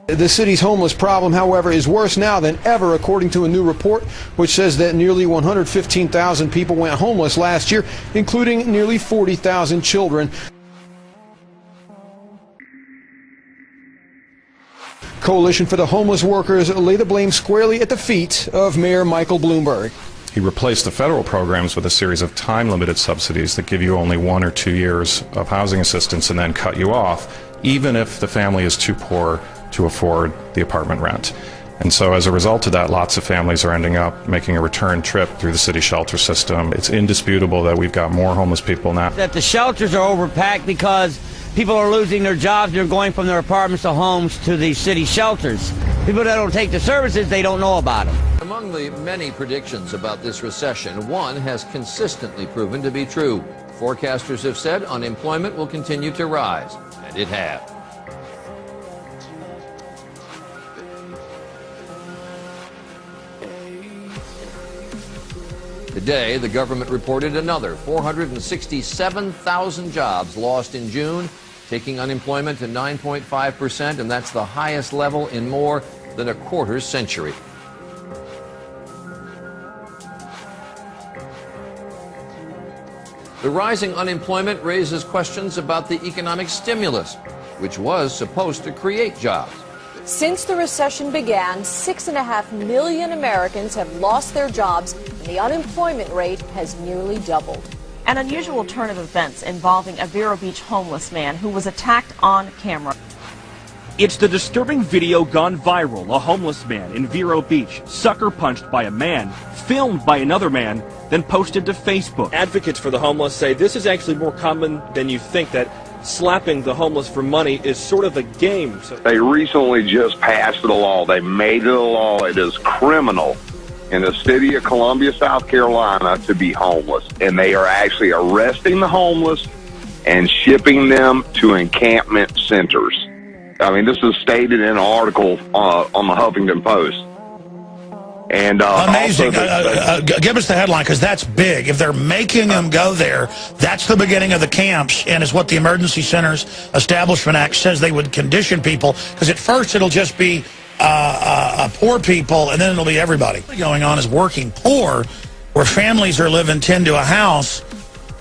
The city's homeless problem, however, is worse now than ever, according to a new report which says that nearly 115,000 people went homeless last year, including nearly 40,000 children. Coalition for the Homeless Workers lay the blame squarely at the feet of Mayor Michael Bloomberg. He replaced the federal programs with a series of time-limited subsidies that give you only 1 or 2 years of housing assistance and then cut you off, even if the family is too poor to afford the apartment rent. And so as a result of that, lots of families are ending up making a return trip through the city shelter system. It's indisputable that we've got more homeless people now. That the shelters are overpacked because people are losing their jobs. They're going from their apartments to homes to the city shelters. People that don't take the services, they don't know about them. Among the many predictions about this recession, one has consistently proven to be true. Forecasters have said unemployment will continue to rise, and it has. Today, the government reported another 467,000 jobs lost in June, taking unemployment to 9.5%, and that's the highest level in more than a quarter century. The rising unemployment raises questions about the economic stimulus, which was supposed to create jobs. Since the recession began, 6.5 million Americans have lost their jobs, and the unemployment rate has nearly doubled. An unusual turn of events involving a Vero Beach homeless man who was attacked on camera. It's the disturbing video gone viral. A homeless man in Vero Beach, sucker punched by a man, filmed by another man, then posted to Facebook. Advocates for the homeless say this is actually more common than you think, that slapping the homeless for money is sort of a game. They recently just passed a law. They made it a law. It is criminal in the city of Columbia, South Carolina, to be homeless. And they are actually arresting the homeless and shipping them to encampment centers. I mean, this is stated in an article on the Huffington Post. And amazing. Give us the headline, because that's big. If they're making them go there, that's the beginning of the camps, and is what the Emergency Centers Establishment Act says they would condition people, because at first it'll just be poor people, and then it'll be everybody. What's going on is working poor, where families are living 10 to a house,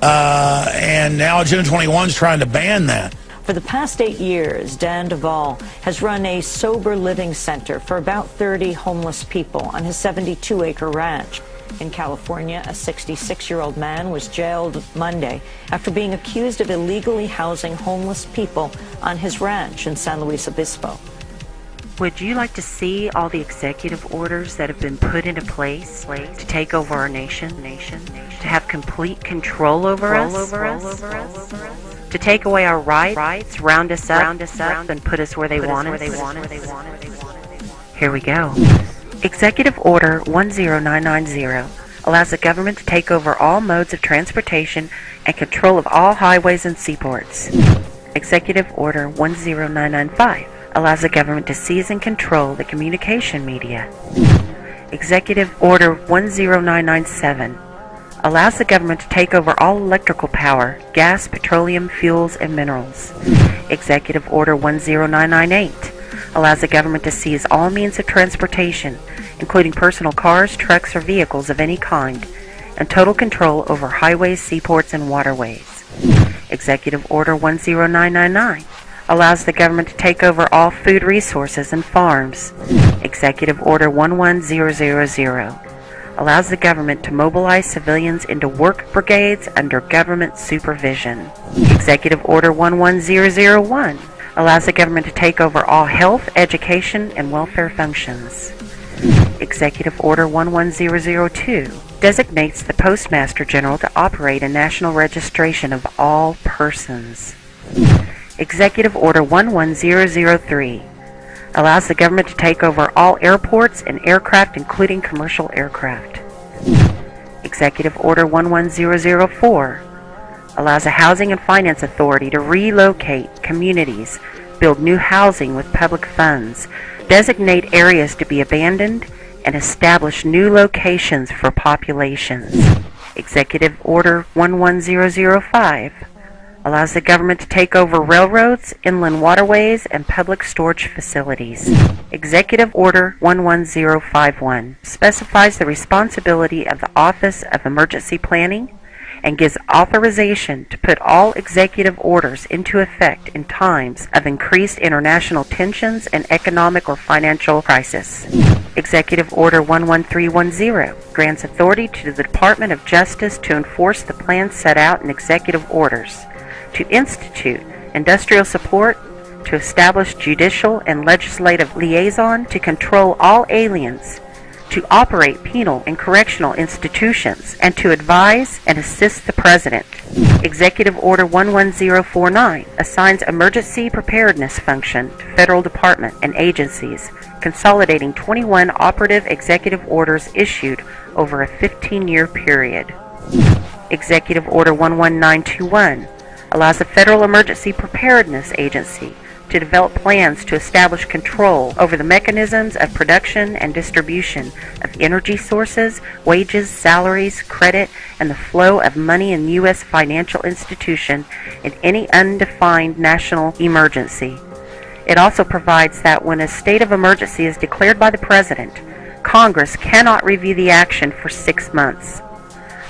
and now June 21 is trying to ban that. For the past 8 years, Dan Duvall has run a sober living center for about 30 homeless people on his 72-acre ranch. In California, a 66-year-old man was jailed Monday after being accused of illegally housing homeless people on his ranch in San Luis Obispo. Would you like to see all the executive orders that have been put into place to take over our nation, to have complete control over us, to take away our rights, round us up, and put us where they want us? Here we go. Executive Order 10990 allows the government to take over all modes of transportation and control of all highways and seaports. Executive Order 10995 allows the government to seize and control the communication media. Executive Order 10997 allows the government to take over all electrical power, gas, petroleum, fuels, and minerals. Executive Order 10998 allows the government to seize all means of transportation, including personal cars, trucks, or vehicles of any kind, and total control over highways, seaports, and waterways. Executive Order 10999 allows the government to take over all food resources and farms. Executive Order 11000 allows the government to mobilize civilians into work brigades under government supervision. Executive Order 11001 allows the government to take over all health, education, and welfare functions. Executive Order 11002 designates the Postmaster General to operate a national registration of all persons. Executive Order 11003 allows the government to take over all airports and aircraft, including commercial aircraft. Executive Order 11004 allows a housing and finance authority to relocate communities, build new housing with public funds, designate areas to be abandoned, and establish new locations for populations. Executive Order 11005 allows the government to take over railroads, inland waterways, and public storage facilities. Executive Order 11051 specifies the responsibility of the Office of Emergency Planning and gives authorization to put all executive orders into effect in times of increased international tensions and economic or financial crisis. Executive Order 11310 grants authority to the Department of Justice to enforce the plans set out in executive orders, to institute industrial support, to establish judicial and legislative liaison to control all aliens, to operate penal and correctional institutions, and to advise and assist the President. Executive Order 11049 assigns emergency preparedness function to federal department and agencies, consolidating 21 operative executive orders issued over a 15-year period. Executive Order 11921 allows the Federal Emergency Preparedness Agency to develop plans to establish control over the mechanisms of production and distribution of energy sources, wages, salaries, credit, and the flow of money in U.S. financial institution in any undefined national emergency. It also provides that when a state of emergency is declared by the President, Congress cannot review the action for 6 months.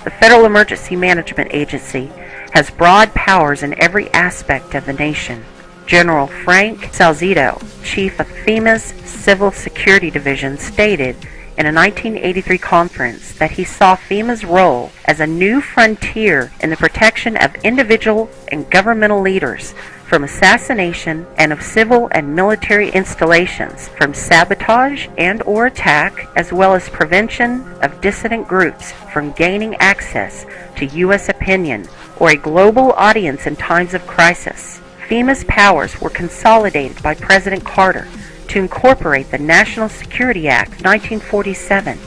The Federal Emergency Management Agency has broad powers in every aspect of the nation. General Frank Salzito, chief of FEMA's Civil Security Division, stated in a 1983 conference that he saw FEMA's role as a new frontier in the protection of individual and governmental leaders from assassination and of civil and military installations, from sabotage and or attack, as well as prevention of dissident groups from gaining access to U.S. opinion or a global audience in times of crisis. FEMA's powers were consolidated by President Carter to incorporate the National Security Act of 1947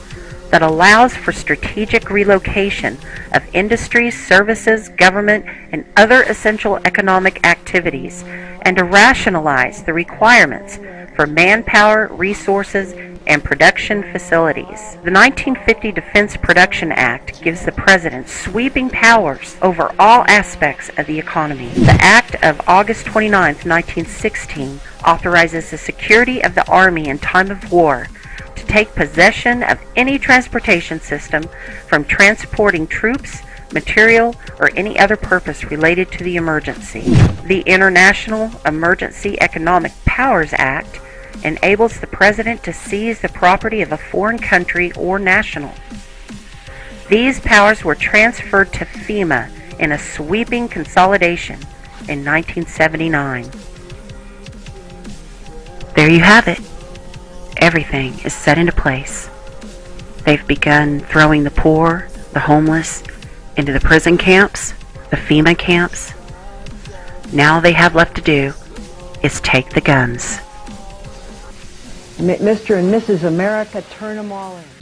that allows for strategic relocation of industries, services, government, and other essential economic activities, and to rationalize the requirements for manpower, resources, and production facilities. The 1950 Defense Production Act gives the President sweeping powers over all aspects of the economy. The Act of August 29, 1916 authorizes the security of the Army in time of war to take possession of any transportation system from transporting troops, material, or any other purpose related to the emergency. The International Emergency Economic Powers Act enables the President to seize the property of a foreign country or national. These powers were transferred to FEMA in a sweeping consolidation in 1979. There you have it. Everything is set into place. They've begun throwing the poor, the homeless, into the prison camps, the FEMA camps. Now all they have left to do is take the guns. Mr. and Mrs. America, turn them all in.